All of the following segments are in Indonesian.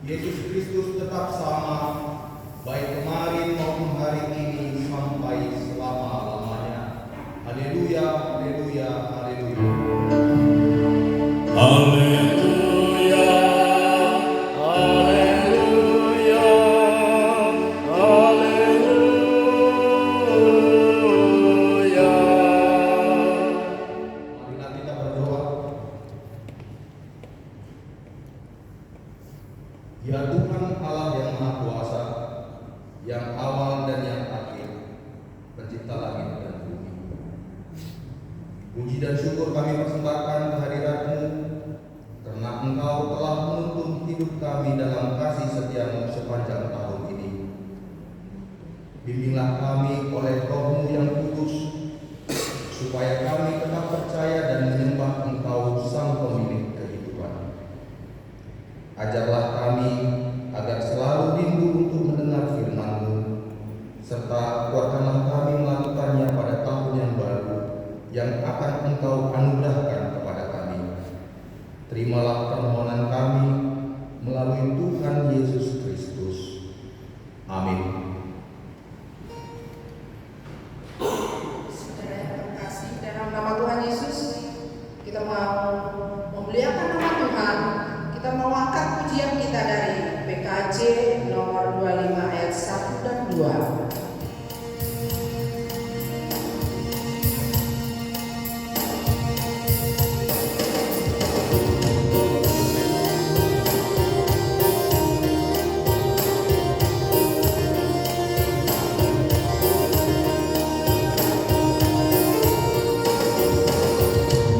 Yesus Kristus tetap sama, baik kemarin maupun hari ini sampai selama-lamanya. Haleluya, haleluya, haleluya. Haleluya, haleluya, haleluya. Marilah kita berdoa. Ya Tuhan Allah yang Maha Kuasa, yang awal dan yang akhir, pencipta langit dan bumi. Puji dan syukur kami persembahkan kehadirat-Mu, karena Engkau telah menuntun hidup kami dalam kasih setia-Mu sepanjang tahun ini. Bimbinglah kami oleh Roh-Mu yang kudus, supaya kami tetap percaya dan menyembah Engkau Sang Pemilik kehidupan. Ajarlah kami agar selalu rindu untuk mendengar firman-Mu, serta kuatkanlah kami melakukannya pada tahun yang baru yang akan Engkau anugerahkan kepada kami. Terimalah permohonan kami melalui Tuhan Yesus Kristus. Amin. Saudara yang terkasih, dalam nama Tuhan Yesus, kita mau memuliakan nama Tuhan. Kita mau angkat pujian kita dari PKJ nomor 25 ayat 1 dan 2.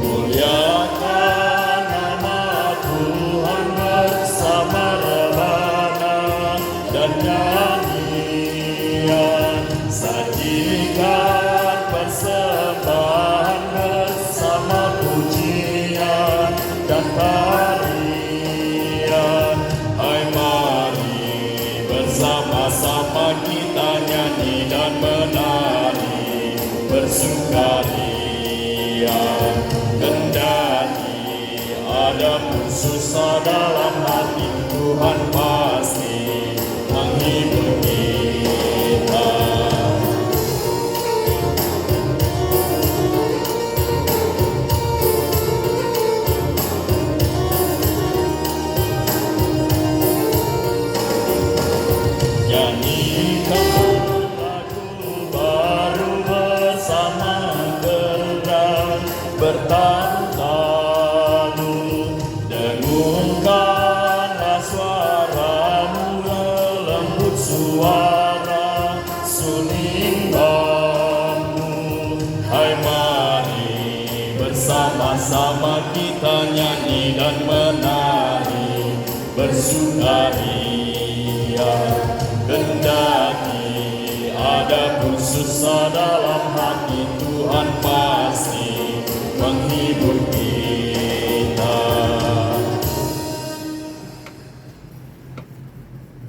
Muliakan nama Tuhan bersama rebana dan nyanyian, sajikan persembahan bersama pujian dan tarian. Hai mari bersama-sama kita nyanyi dan menari bersukaria. Kendati ada pun susah dalam hati, Tuhan pasti menghibur kita. Nyanyikan lagu baru bersama gerak bertalu-talu, dengungkanlah suaramu, lembut suara suling bambu. Hai mari bersama-sama kita nyanyi dan menari bersukaria. Kendati ada pun susah dalam hati, Tuhan pasti menghibur kita.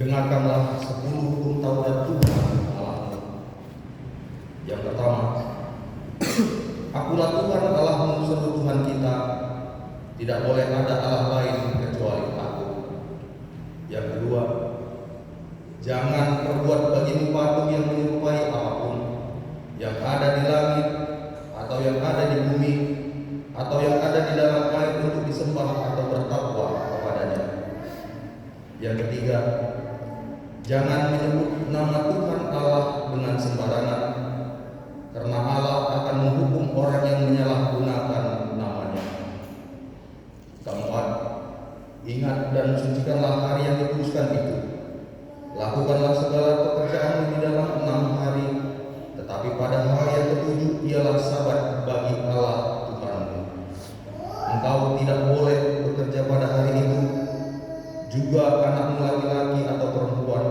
Dengarkanlah 10 hukum Taurat Tuhan Allahmu. Yang pertama, Akulah Tuhan Allahmu seluruh Tuhan kita, tidak boleh ada Allah lain kecuali Aku. Yang kedua, jangan perbuat bagimu patung yang menyerupai apapun yang ada di langit, atau yang ada di bumi, atau yang ada di dalam air untuk disembah atau bertakwa kepadanya. Yang ketiga, jangan menyebut nama Tuhan Allah dengan sembarangan, karena Allah akan menghukum orang yang menyalahgunakan namanya. Keempat, ingat dan sucikanlah hari yang dikuduskan itu. Lakukanlah segala pekerjaanmu di dalam 6 hari, tetapi pada hari yang ketujuh ialah Sabat bagi Allah Tuhanmu. Engkau tidak boleh bekerja pada hari itu, juga anakmu laki-laki atau perempuan,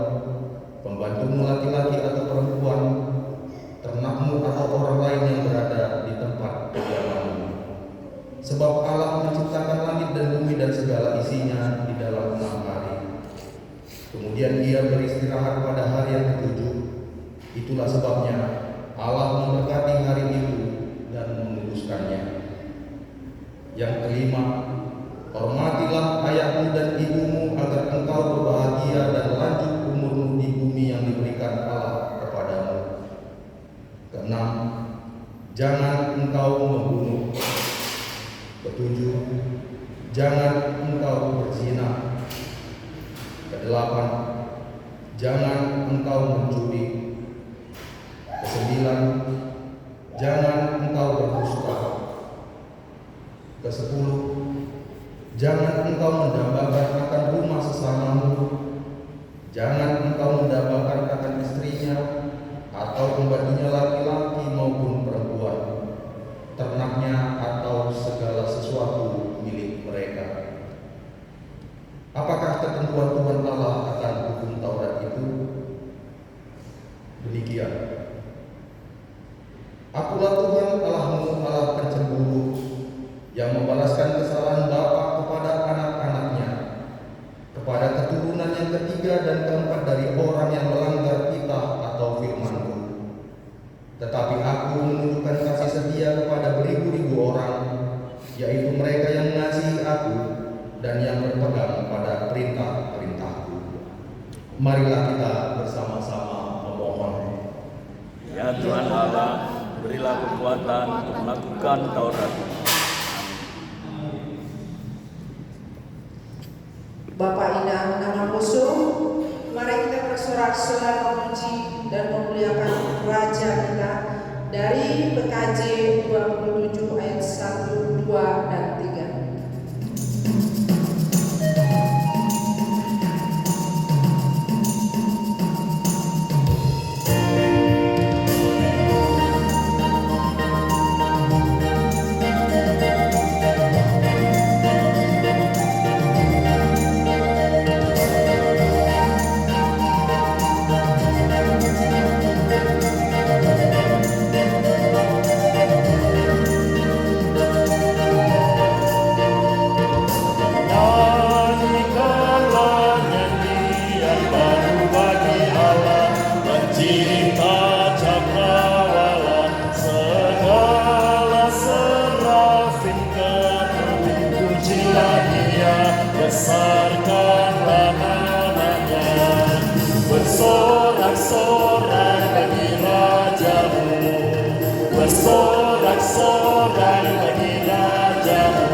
pembantumu laki-laki atau perempuan, ternakmu atau orang lain yang berada di tempat kediamanmu. Sebab Allah menciptakan langit dan bumi dan segala isinya di dalam 6 hari. Kemudian Ia beristirahat pada hari yang ketujuh. Itulah sebabnya Allah memberkati hari itu dan menguduskannya. Yang kelima, hormatilah ayahmu dan ibumu agar engkau berbahagia jangan engkau berzina. Kedelapan, jangan engkau mencuri. Kesembilan, jangan engkau berdusta. Kesepuluh, jangan engkau mendambakan akan rumah sesamamu. Jangan engkau mendambakan akan istrinya atau pembantunya laki-laki maupun perempuan, ternaknya atau segala sesuatu milik mereka. Apakah ketentuan Tuhan Allah akan hukum Taurat itu? Demikian. Akulah Tuhan Allahmu, Allah pencemburu, yang membalaskan kesalahan bapa kepada anak-anaknya, kepada keturunan yang ketiga dan keempat dari orang yang melanggar titah atau firman-Ku. Tetapi Aku menunjukkan kasih setia kepada beribu-ribu orang, yaitu mereka yang mengasihi Aku dan yang berpegang pada perintah-perintah-Ku. Marilah kita bersama-sama memohon. Ya Tuhan Allah, berilah kekuatan untuk melakukan Taurat. Bapa indah nama khusus, mari kita bersorak-sorai memuji dan memuliakan Raja kita dari PKJ 27 ayat 1, 2, dan 3. Besarkanlah namanya, bersorak-sorai bagi Rajamu, bersorak-sorai bagi Rajamu.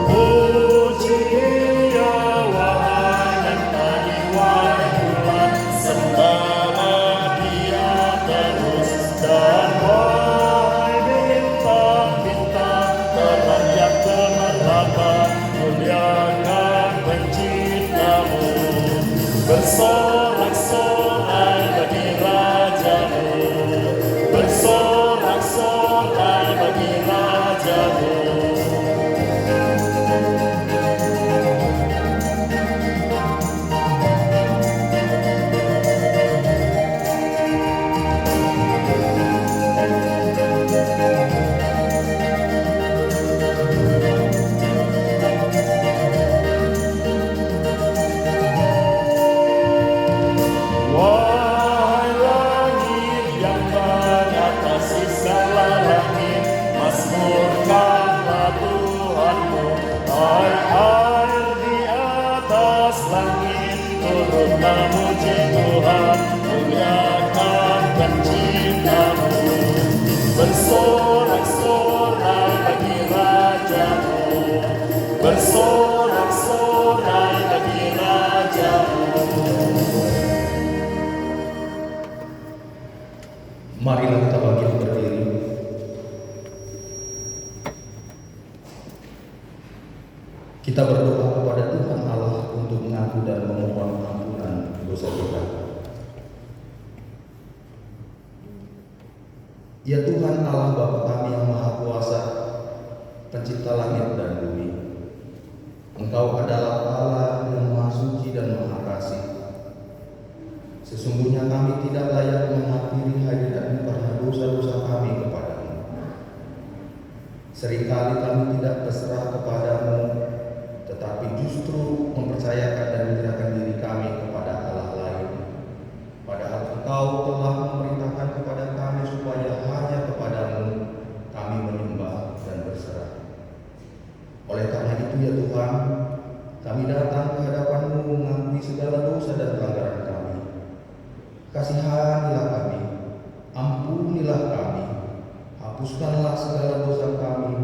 Puji Dia wahai dan bagi wahai bulan, sembahlah Dia terus, dan wahai bintang-bintang terang yang gemerlapan, muliakan penciptamu. Bersorak-sorai bagi Rajamu, bersorak-sorai bagi Rajamu. Wahai langit yang mengatasi segala langit, mazmurkanlah Tuhanmu. Air di atas langit, turutlah muji Tuhan, muliakan penciptamu. Bersorak-sorai bagi Rajamu, bersorak-sorai bagi Rajamu. Marilah kita bangkit berdiri. Kita berdoa kepada Tuhan Allah untuk mengaku dan memohon ampunan dosa kita. Ya Tuhan Allah Bapa kami yang Maha Kuasa, pencipta langit dan bumi. Engkau adalah Allah yang Maha Suci dan Maha Kasih. Sesungguhnya kami tidak layak menghampiri hadirat-Mu karena dosa-dosa kami kepadamu. Seringkali kami tidak berserah kepadamu, tetapi justru mempercayakan dan menyerahkan diri kami kepada Allah lain. Padahal Engkau telah memerintahkan kepada kami supaya hanya kepadamu kami menyembah dan berserah. Oleh karena itu ya Tuhan, kami datang ke hadapan-Mu mengakui segala dosa dan pelanggaran kami. Kasihanilah kami, ampunilah kami, hapuskanlah segala dosa kami,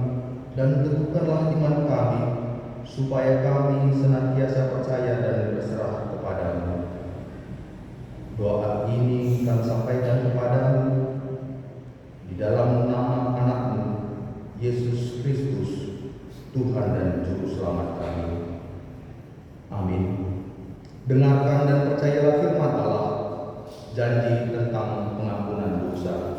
supaya kami senantiasa percaya dan berserah kepadamu. Doa ini kami sampaikan kepadamu di dalam nama anakmu, Yesus Kristus, Tuhan dan Juru Selamat kami. Amin. Dengarkan dan percayalah firman Allah, janji tentang pengampunan dosa.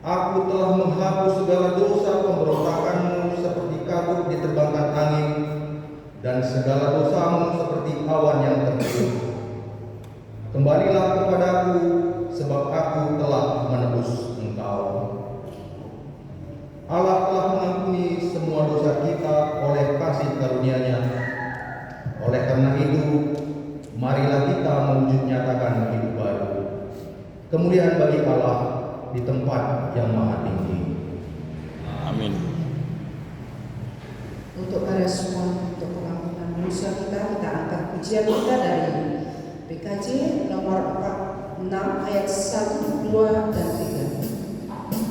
Aku telah menghapus segala dosa pemberontakanmu seperti kabut diterbangkan angin, dan segala dosamu seperti awan yang tertiup. Kembalilah kepadaku, sebab aku telah menebus engkau. Allah telah mengampuni semua dosa kita oleh kasih karunia-Nya. Oleh karena itu, marilah kita mewujud nyatakan hidup baru. Kemuliaan bagi Allah di tempat yang maha tinggi. Amin. Untuk para semua, untuk pengampunan dosa kita angkat pujian kita dari PKJ nomor 6 ayat 1, 2, dan 3. Amin.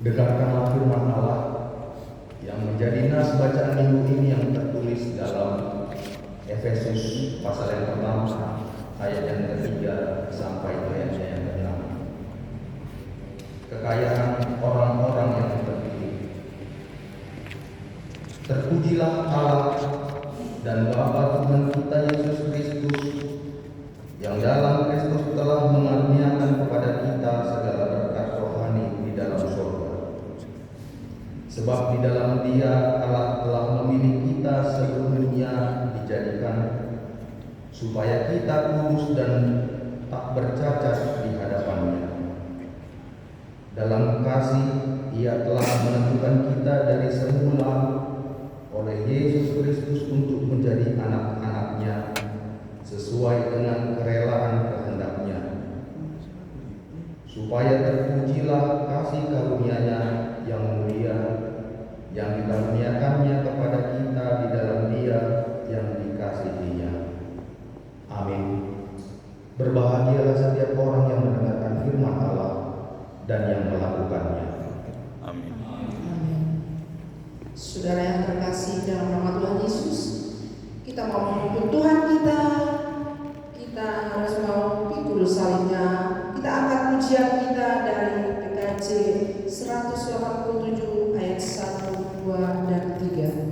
Dengarkanlah firman Allah yang menjadi nas bacaan minggu ini yang tertulis dalam Efesus pasal yang pertama ayat yang ketiga sampai ayatnya yang ke-6. Kekayaan orang-orang yang terpilih. Terpujilah Allah dan Bapa Tuhan kita Yesus Kristus, yang dalam Kristus telah mengaruniakan kepada kita segala berkat rohani di dalam surga. Sebab di dalam Dia Allah telah memilih kita sebelumnya dijadikan supaya kita kudus dan tak bercacat di hadapan-Nya. Dalam kasih Ia telah menentukan kita dari semula oleh Yesus Kristus untuk menjadi anak-anak-Nya sesuai dengan kerelaan kehendak-Nya, supaya terpujilah kasih karunia-Nya yang mulia yang dikaruniakannya kepada kita di dalam Dia yang dikasihi-Nya. Amin. Berbahagialah setiap orang yang mendengarkan firman Allah dan yang melakukannya. Amin. Saudara yang terkasih dalam nama Tuhan Yesus, kita mau menghukum Tuhan kita harus mau pikul salibnya. Kita angkat pujian kita dari PKJ 187 ayat 1, 2, dan 3.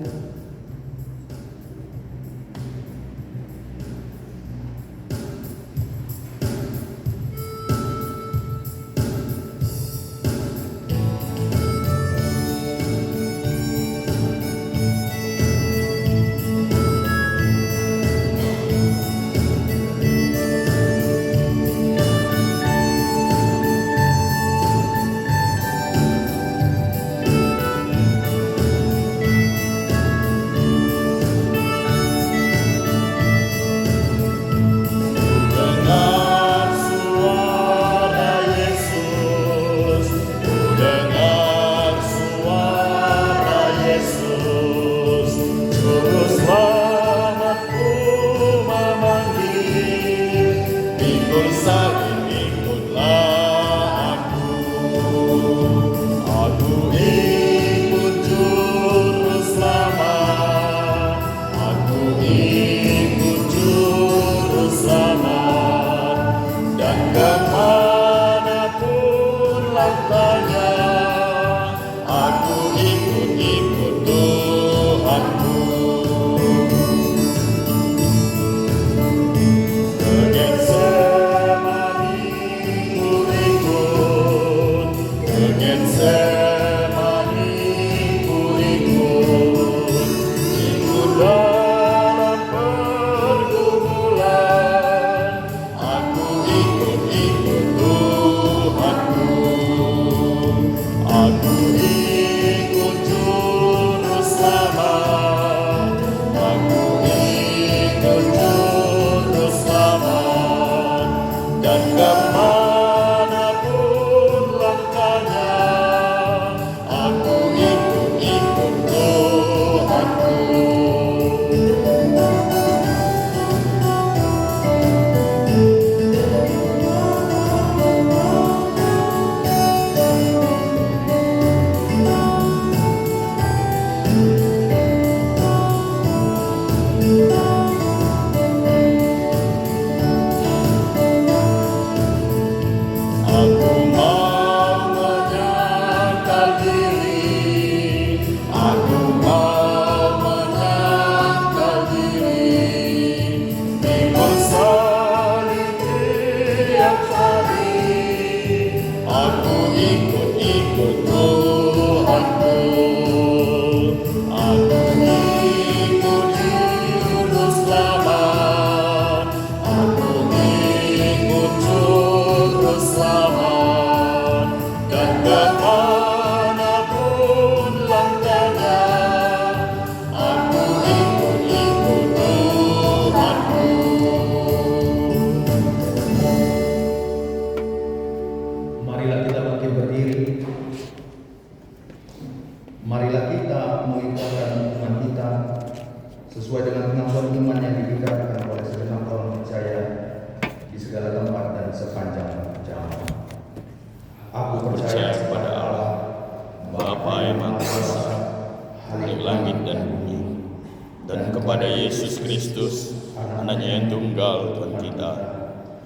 kepada Yesus Kristus, anaknya yang tunggal Tuhan kita,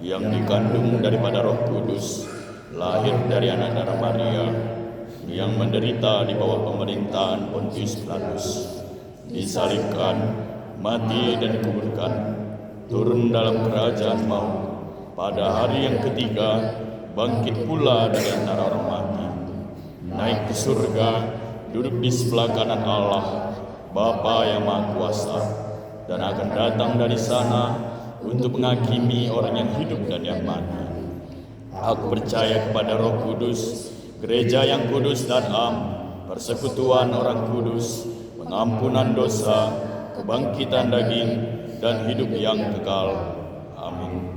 yang dikandung daripada Roh Kudus, lahir dari anak darah Maria, yang menderita di bawah pemerintahan Pontius Pilatus, disalibkan, mati dan dikuburkan, turun dalam kerajaan maut, pada hari yang ketiga bangkit pula dari antara orang mati, naik ke surga, duduk di sebelah kanan Allah, Bapa yang Maha Kuasa, dan akan datang dari sana untuk menghakimi orang yang hidup dan yang mati. Aku percaya kepada Roh Kudus, gereja yang kudus dan am, persekutuan orang kudus, pengampunan dosa, kebangkitan daging, dan hidup yang kekal. Amin.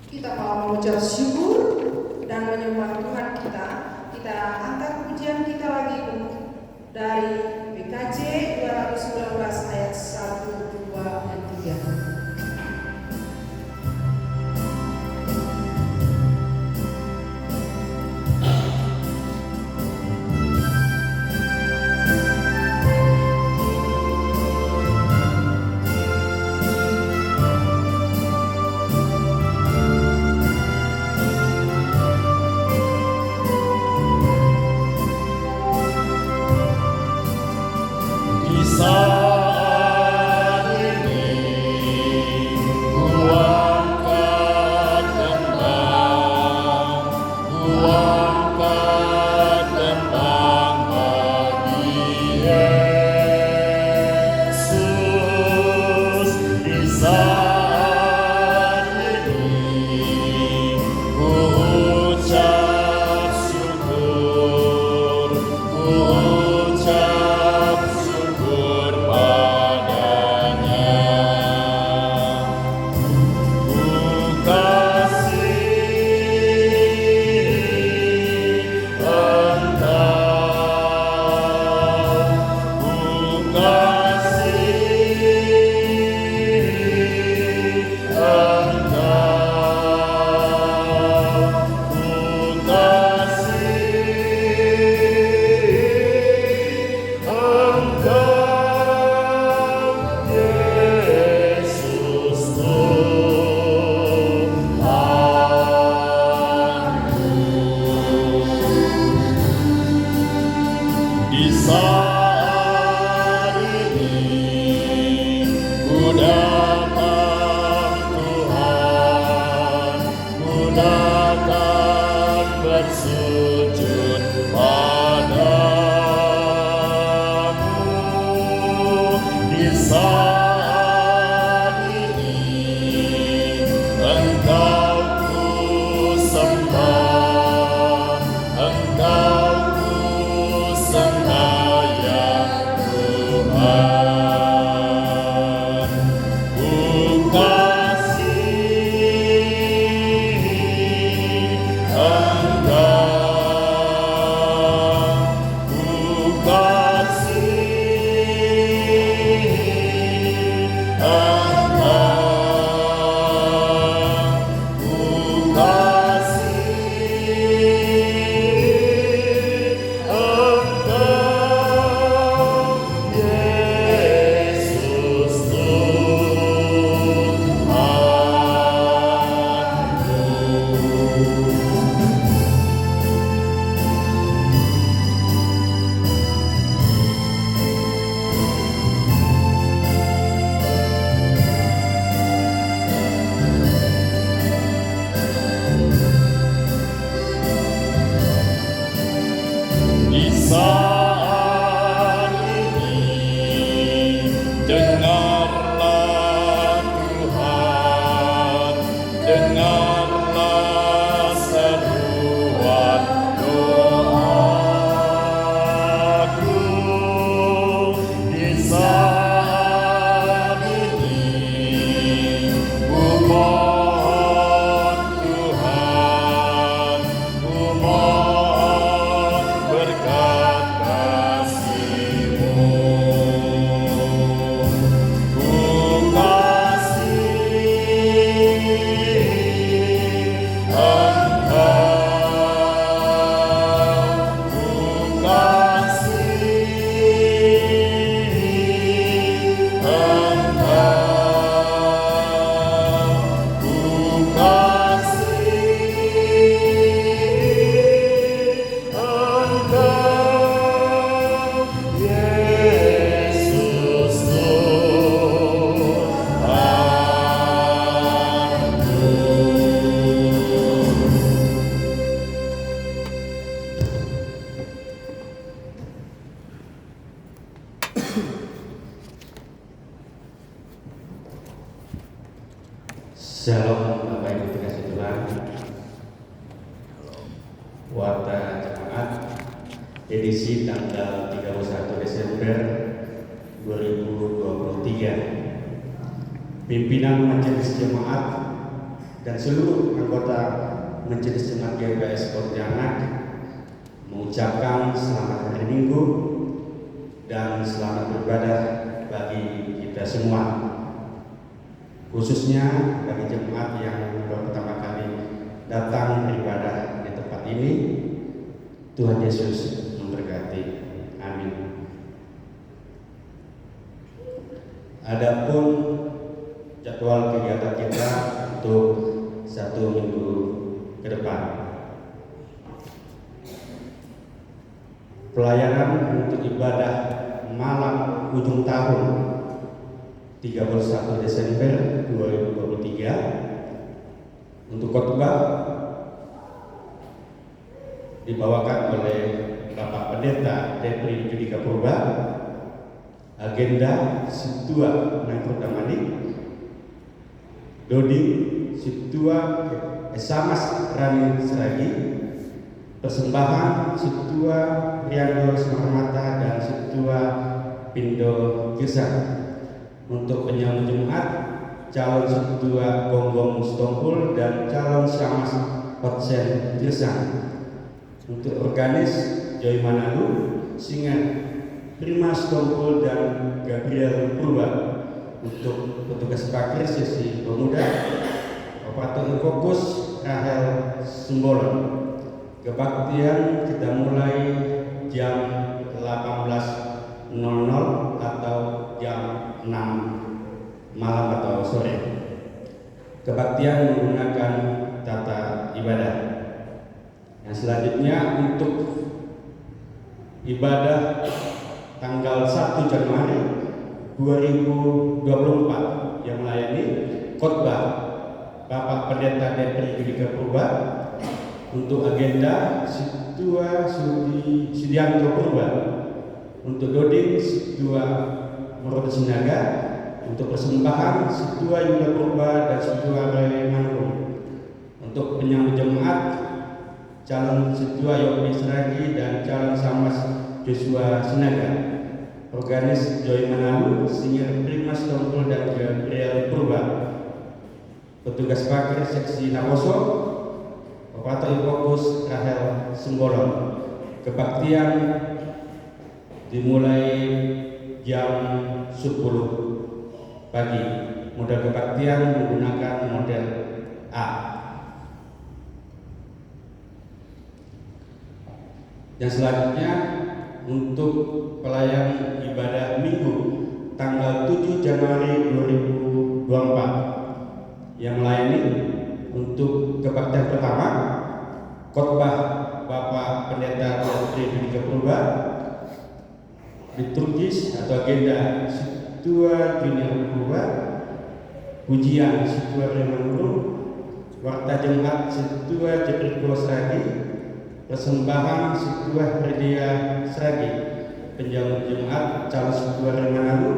Kita mau mengucap syukur dan menyembah Tuhan kita. Kita angkat pujian kita lagi dari PKJ 219 ayat 1, 2, dan 3. Saat ini Shalom Bapak Ibu dikasih Tuhan. Warta Jemaat edisi tanggal 31 Desember 2023. Pimpinan Majelis Jemaat dan seluruh anggota Majelis Jemaat GKS Pontianak mengucapkan selamat hari Minggu dan selamat beribadah bagi kita semua, khususnya bagi jemaat yang baru pertama kali datang beribadah di tempat ini. Tuhan Yesus memberkati. Amin. Adapun jadwal kegiatan kita untuk 1 minggu ke depan, pelayanan untuk ibadah malam ujung tahun 31 Desember 2023 untuk khotbah dibawakan oleh Bapak Pendeta Depri Judika Purba. Agenda Situa Nangkut Damani, Dodi Situa Esamas Rani Seragi, persembahan Situa Riando Semarmata dan Situa Pindo Gesang. Untuk penyambut jemaat, calon Situa Gonggong Stompul dan calon Samas Hotsen Gesang. Untuk organis Joy Manado, Singa Prima Stompul dan Gabriel Purba. Untuk petugas parkir sesi pemuda, operator fokus Rahel Sembolon. Kebaktian kita mulai jam 18.00 atau jam 6 malam atau sore. Kebaktian menggunakan tata ibadah. Yang selanjutnya untuk ibadah tanggal 1 Januari 2024 yang melayani khotbah Bapak Pendeta Depri Judika Purba. Untuk agenda Situa Sudianto Purba, untuk Doding Situa Meroda Sinaga, untuk persembahan Situa Yuda Purba dan Situa Rele Mangrung. Untuk penyambut jemaat, calon Situa Yopi Seragi dan calon Samas Joshua Sinaga. Organis Joy Manado, Singer Prima Stompul dan Gabriel Purba. Petugas parkir seksi Naposo, operator fokus Rahel Sembolon. Kebaktian dimulai jam 10 pagi. Model kebaktian menggunakan model A. Yang selanjutnya untuk pelayan ibadah Minggu tanggal 7 Januari 2024 yang melayani untuk kebaktian pertama khotbah Bapak Pendeta Depri Judika Purba, liturgis atau agenda Situa Junior Purba, pujian Situa Remangrung, warta jemaat Situa Jepritko Seragi, persembahan Situa Herdia Seragi, penjamun jemaat calon Situa Remanado,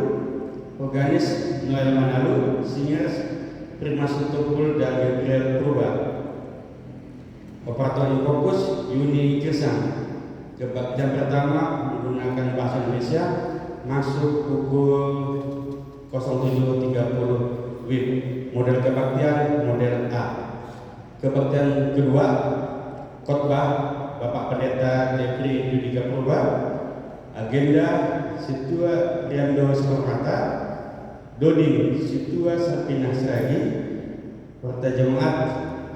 organis Noel Manado, singers Prima Stompul dan Gabriel Purba. Operator fokus Yuni Gesang. Kebaktian pertama menggunakan bahasa Indonesia, masuk pukul 07.30 WIB. Model kebaktian model A. Kebaktian kedua khotbah Bapak Pendeta Depri Judika Purba. Agenda Situa Riando Semarmata, Dodi Situa Sapina Seragi, warta jemaat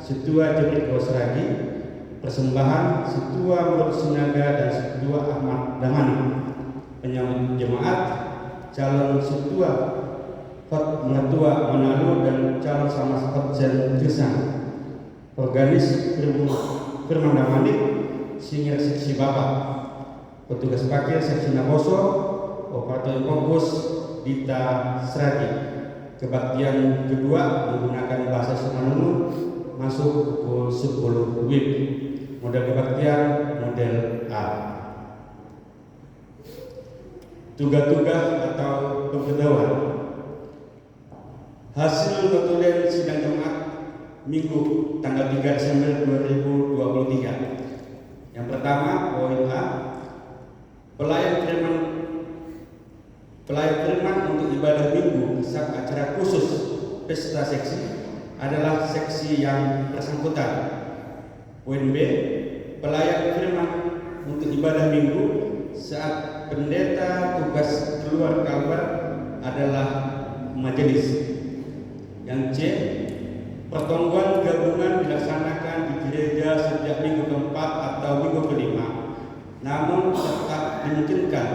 Situa Jepritko Seragi, persembahan Situa Meroda Sinaga dan Situa Ahmad Damani. Penyambut jemaat calon Situa Metua Manado dan calon Samas Hotsen Gesang. Organis Firman Damani, Singer seksi Bapak. Petugas parkir seksi Naposo, operator fokus Dita Seragi. Kebaktian kedua menggunakan bahasa Semanunu, masuk pukul 10 WIB. Model kebaktian model A. Tugas-tugas atau pemberdayaan. Hasil notulen sidang jemaat Minggu tanggal 3 Desember 2023. Yang pertama, poin A, pelayan firman untuk ibadah minggu saat acara khusus pesta seksi adalah seksi yang bersangkutan. Poin B, pelayan firman untuk ibadah minggu saat pendeta tugas keluar kamar adalah majelis. Yang C, pertemuan gabungan dilaksanakan di gereja sejak minggu keempat atau minggu kelima, namun tetap dimungkinkan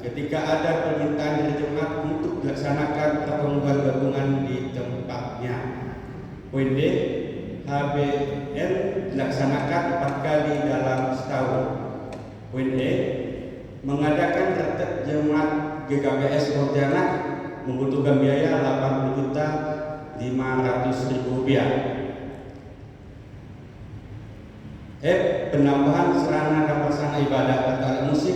ketika ada permintaan dari jemaat untuk dilaksanakan pertemuan gabungan di tempatnya. Poin D, HBN dilaksanakan 4 kali dalam setahun. Poin E, mengadakan retret jemaat GKBS Pontianak membutuhkan biaya Rp80.500.000. F, penambahan sarana dan prasarana ibadah atau alat musik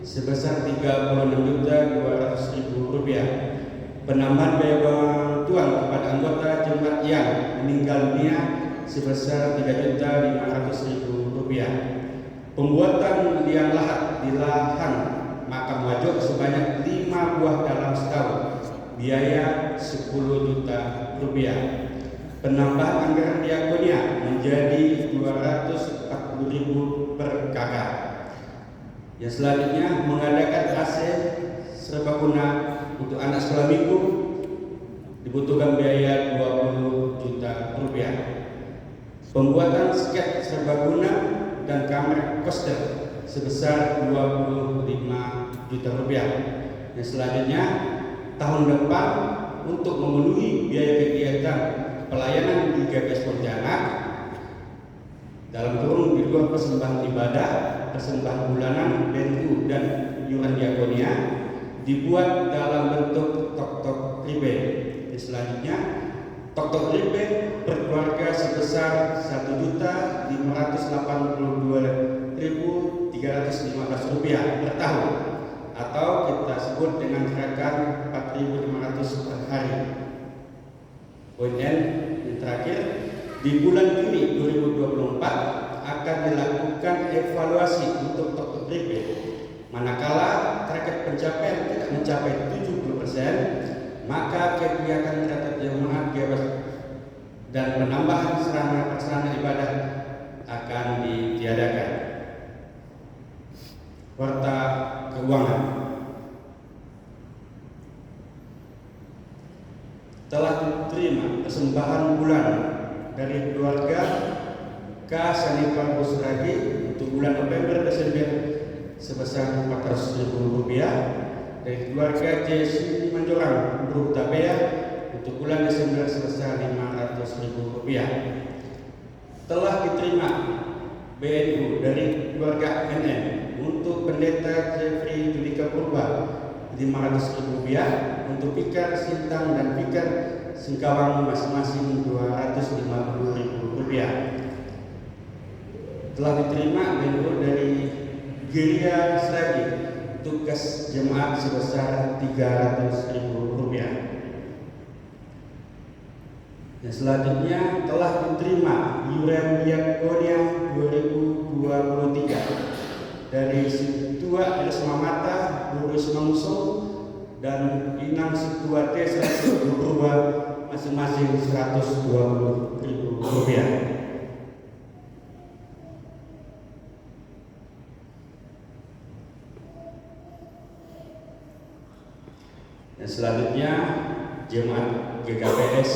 sebesar Rp36.200.000. Penambahan biaya bantuan kepada anggota jemaat yang meninggal dunia sebesar Rp3.500.000. Pembuatan liang lahat di lahan makam wajib sebanyak 5 buah dalam setahun, biaya Rp10 juta. Penambahan anggaran diakonia menjadi Rp240.000 per kakak. Yang selanjutnya, mengadakan AC serbaguna untuk anak sekolah minggu dibutuhkan biaya Rp20 juta. Pembuatan sket serbaguna dan kamera coaster sebesar Rp25 juta. Yang selanjutnya, tahun depan untuk memenuhi biaya kegiatan pelayanan di GKBS Pontianak dalam kurung di luar persembahan ibadah, persembahan bulanan, BNU dan iuran diakonia dibuat dalam bentuk tok-tok ribe. Selanjutnya, tok-tok ribe per keluarga sebesar Rp1.082.315 per tahun, atau kita sebut dengan gerakan Rp4.500 per hari. Poin N yang terakhir, di bulan Juni 2024 akan dilakukan evaluasi untuk tok-tok ribe. Manakala target pencapaian tidak mencapai 70%, maka kegiatan retret jemaat GKBS dan penambahan sarana prasarana ibadah akan ditiadakan. Warta keuangan. Telah diterima persembahan bulan dari keluarga K. Sanipar Busragi untuk bulan November Desember sebesar Rp400.000, dari keluarga J. Manjorang Berutapea untuk bulan Desember sebesar Rp500.000. Telah diterima BNU dari keluarga NN untuk pendeta Jeffrey Julika Purba Rp500.000, untuk Pikar Sintang dan Pikar Singkawang masing-masing Rp250.000. Telah diterima BNU dari Geria Sragi tugas jemaat sebesar Rp300.000. Yang selanjutnya telah diterima iuran diakonia 2023 dari Situa Elisma Mata, Lurus Mangso, dan Inang Situa Desa Purba masing-masing Rp120.000. Dan selanjutnya jemaat GKBS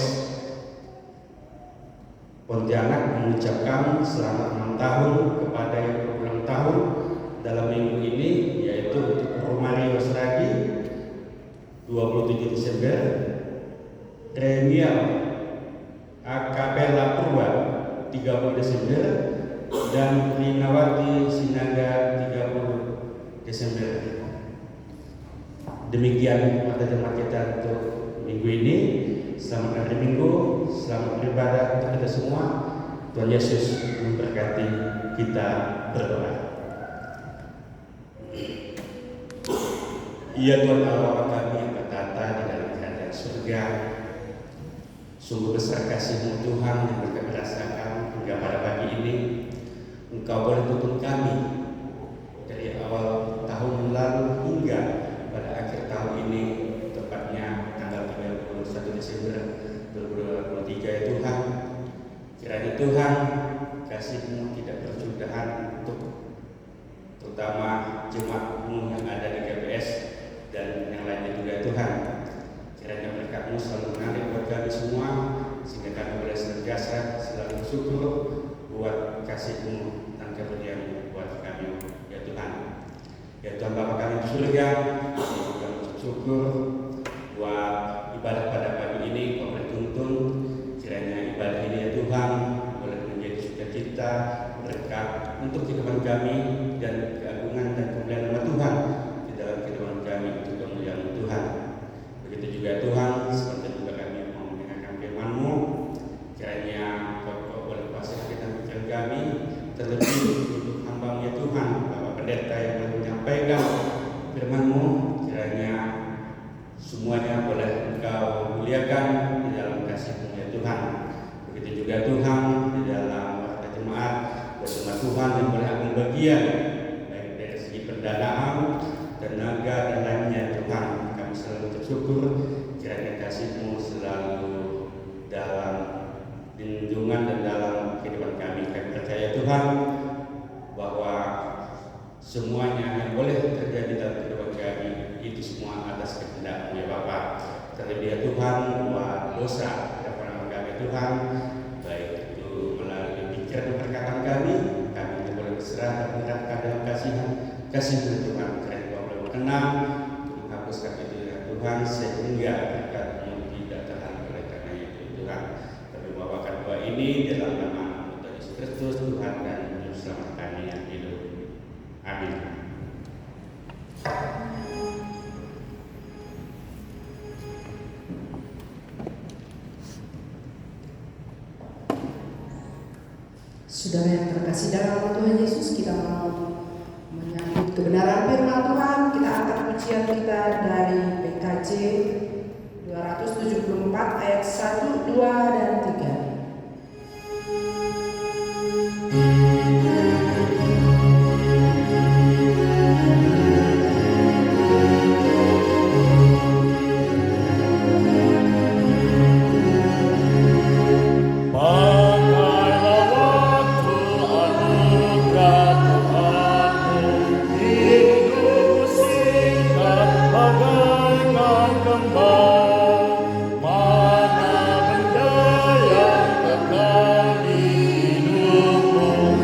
Pontianak mengucapkan selamat 6 tahun kepada yang berulang tahun dalam minggu ini, yaitu untuk Romari Wasragi 27 Desember, Remial Akapela Purba 30 Desember, dan Rinawati Sinaga 30 Desember. Demikian pada jemaat kita untuk minggu ini. Selamat hari Minggu, selamat beribadah untuk kita semua. Tuhan Yesus memberkati kita. Berdoa. Ya Tuhan Allah kami yang bertata di dalam kerajaan surga, Sungguh besar kasih-Mu Tuhan yang kami rasakan hingga pada pagi ini. Engkau boleh tuntun kami dari awal tahun yang lalu hingga pada akhir tahun ini, tepatnya tanggal 31 Desember 2023 ya Tuhan. Kiranya Tuhan, kasih-Mu tidak bersudahan untuk terutama jemaat-Mu yang ada di GPS dan yang lainnya juga Tuhan. Kiranya berkat-Mu selalu mengalir buat kami semua, sehingga kami boleh senantiasa selalu bersyukur buat kasih-Mu dan karunia-Mu buat kami ya Tuhan. Ya Tuhan Bapa kami di surga, kami juga bersyukur buat ibadah pada pagi ini Kau boleh tuntun. Kiranya ibadah ini ya Tuhan boleh menjadi sukacita, berkat untuk kehidupan kami dan keagungan dan kemuliaan nama Tuhan di dalam kehidupan kami untuk kemuliaan Tuhan. Begitu juga Tuhan, seperti juga kami mau mendengarkan firman-Mu, kiranya Kau boleh kuasai pikiran kami, terlebih untuk hamba-Mu ya Tuhan, Bapak Pendeta yang telah menyampaikan firman-Mu, kiranya semuanya boleh Engkau muliakan di dalam kasih-Mu ya Tuhan. Begitu juga Tuhan di dalam warga jemaat, bersama Tuhan yang boleh ambil bagian baik dari segi pendanaan, tenaga dan lainnya Tuhan. Kami selalu bersyukur kiranya kasih-Mu selalu dalam lindungan dan dalam kehidupan kami. Kami percaya Tuhan bahwa semuanya yang boleh terjadi dalam kehidupan kami itu semua atas kehendak-Mu ya Bapa. Terlebih ya Tuhan buat dosa kepada kami Tuhan, baik itu melalui pikiran dan perkataan kami boleh berserah dan menyerahkan dalam kasih-Mu Tuhan. Kiranya Kau boleh berkenan untuk menghapuskan itu ya Tuhan, sehingga berkat-Mu tidak terhalang oleh karena itu Tuhan. Kami bawakan doa ini dalam nama Tuhan Yesus Kristus, Tuhan dan Juru Selamat kami yang hidup. Amin. Saudara yang terkasih dalam Tuhan Yesus, kita mau menyambut kebenaran firman Tuhan. Kita angkat pujian kita dari PKJ 274 ayat 1, 2, dan 3. Mana benda yang kekal di hidupmu.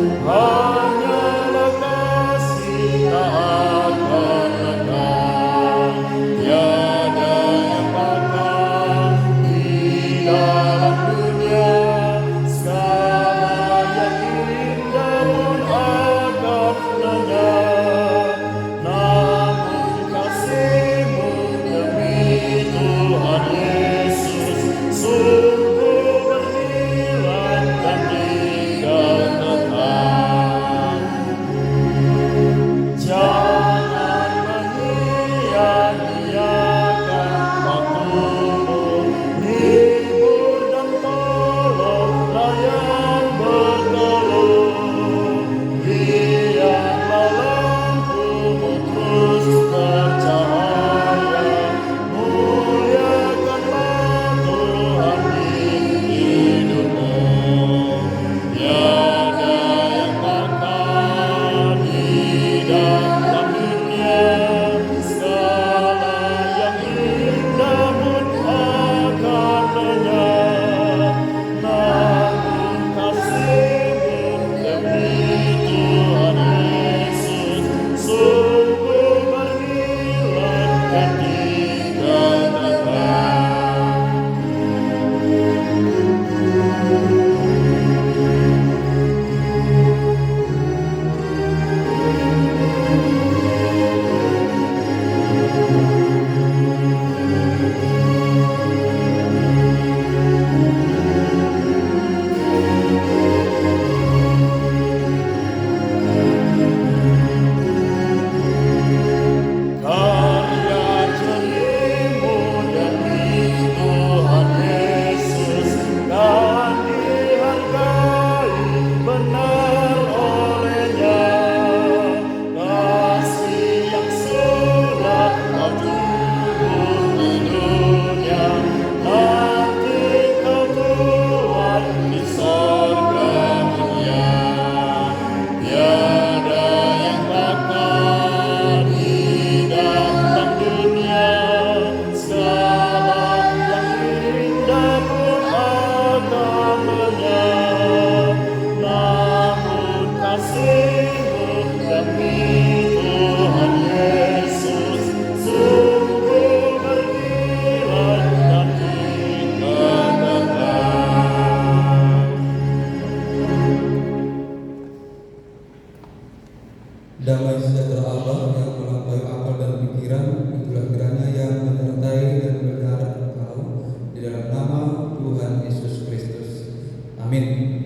Amin.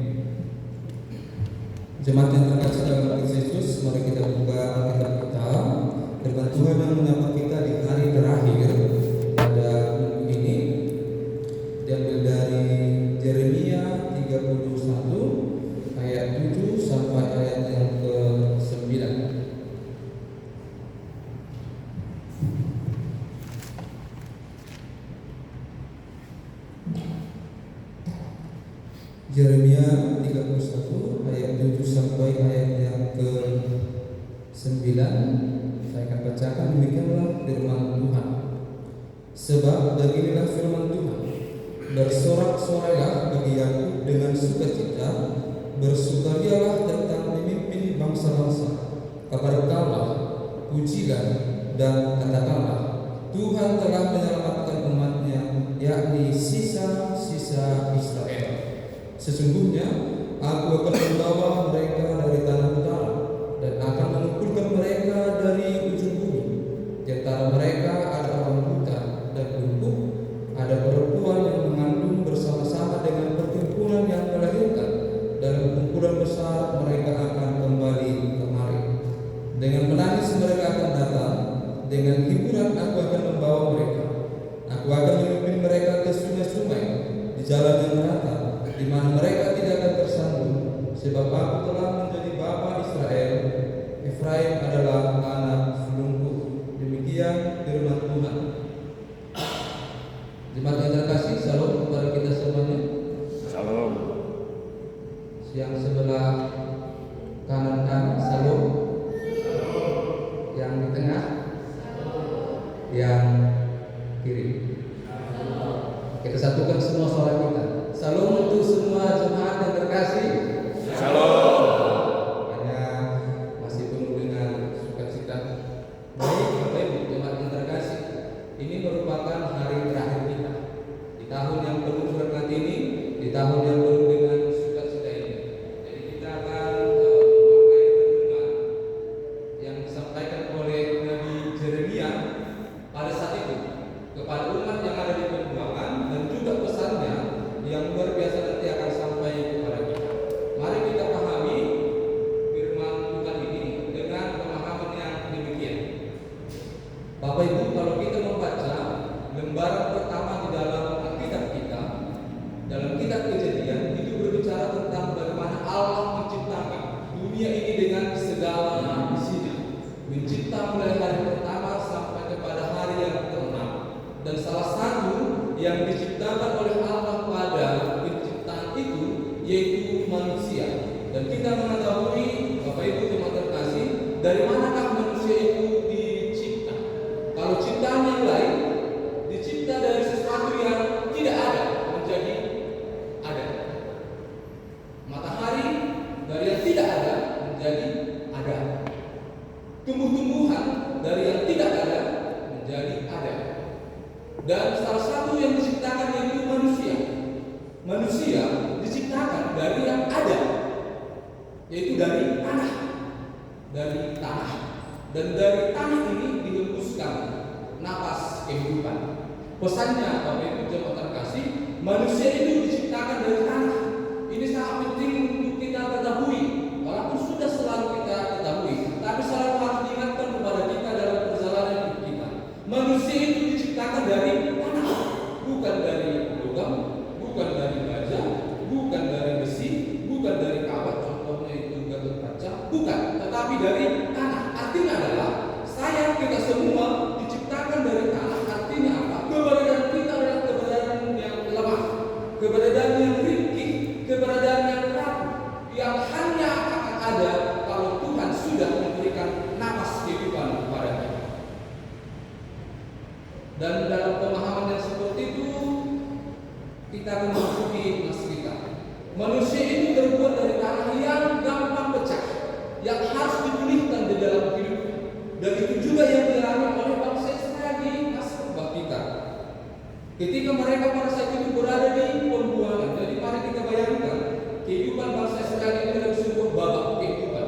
Jemaat yang terkasih dalam Kristus, mari kita buka Alkitab kita. Firman Tuhan yang menyapa kita di hari terakhir pada minggu ini diambil dari Yeremia 31 ayat 7 sampai ayat yang ke-9. Yeremia 31 ayat 7 sampai ayat yang ke-9. Saya akan bacakan, demikianlah firman Tuhan. Sebab beginilah firman Tuhan, bersorak-sorailah bagi Yakub dengan sukacita, bersukarialah tentang pemimpin bangsa-bangsa, kabarkanlah, pujilah, dan katakanlah, Tuhan telah menyelamatkan umatnya, yakni sisa-sisa Israel. Sesungguhnya aku akan membawa mereka dari tanah utara dan akan mengumpulkan mereka dari ujung bumi. Di antara mereka ada orang buta dan lumpuh, ada perempuan yang mengandung bersama-sama dengan perkumpulan yang melahirkan. Dalam kumpulan besar mereka akan kembali kemari. Dengan menangis mereka akan datang, dengan hiburan aku akan membawa mereka. Aku akan memimpin mereka ke sungai-sungai di jalan yang merata, di mana mereka tidak akan tersandung, sebab aku telah menjadi bapa Israel. Efraim adalah anak sulungku. Demikian firman Tuhan. Jemaat yang terkasih, salam kepada kita semuanya. Salam. Yang sebelah kanan kami, salam. Yang di tengah, yang kiri. Kita satukan semua suara kita. Salam untuk semua jemaat yang terkasih. Salam. Hanya masih penuh dengan sukacita. Baik, Bapak Ibu jemaat yang terkasih, ini merupakan hari terakhir kita di tahun yang penuh berkat ini, di tahun yang penuh dengan sukacita ini. Jadi kita akan memakai renungan yang disampaikan oleh Nabi Yeremia pada saat itu kepada umat yang ada di pembuangan, dan juga pesannya yang luar biasa nanti akan sampai kepada kita. Mari kita pahami firman Tuhan ini dengan pemahaman yang demikian. Bapak Ibu, kalau kita membaca lembaran pertama di dalam Alkitab kita, dalam kitab Kejadian, itu berbicara tentang bagaimana Allah menciptakan dunia ini dengan segala isinya, mencipta mulai hari pertama sampai kepada hari yang ke-6. Dan salah satu yang diciptakan oleh Allah pada penciptaan itu yaitu manusia. Dan kita mengetahui, Bapak Ibu jemaat terkasih, dari manakah manusia itu dicipta? Kalau ciptaan yang lain dicipta dari sesuatu yang tidak ada menjadi ada. Matahari dari yang tidak ada menjadi ada. Tumbuh-tumbuhan dari yang tidak ada menjadi ada. Dan salah satu yang diciptakan yaitu manusia. Manusia diciptakan dari yang ada, yaitu dari tanah. Dari tanah. Dan dari tanah ini dihembuskan napas kehidupan. Pesannya Bapak Ibu jemaat terkasih, manusia itu diciptakan dari tanah. Ini sangat penting untuk kita ketahui. Walaupun sudah selalu kita ketahui, tapi selalu harus diingatkan kepada kita dalam perjalanan hidup kita. Manusia itu diciptakan dari tanah, bukan dari logam, bukan dari baja, bukan dari besi, bukan dari kawat, contohnya itu gatot kaca, bukan, tetapi dari tanah. Artinya adalah kita semua diciptakan dari tanah. Artinya apa? Keberadaan kita adalah keberadaan yang lemah, keberadaan yang ringkih, keberadaan yang rapuh, yang hanya akan ada kalau Tuhan sudah memberikan napas kehidupan kepada kita. Dan dalam pemahaman yang seperti itu, kita akan memasuki nas kita. Manusia itu terbuat dari tanah yang gampang pecah, yang harus dipulihkan di dalam hidup. Dan itu juga yang dialami oleh bangsa Israel di masa purba kita. Ketika mereka pada saat itu berada di pembuangan, jadi mari kita bayangkan kehidupan bangsa Israel itu dalam sebuah babak kehidupan.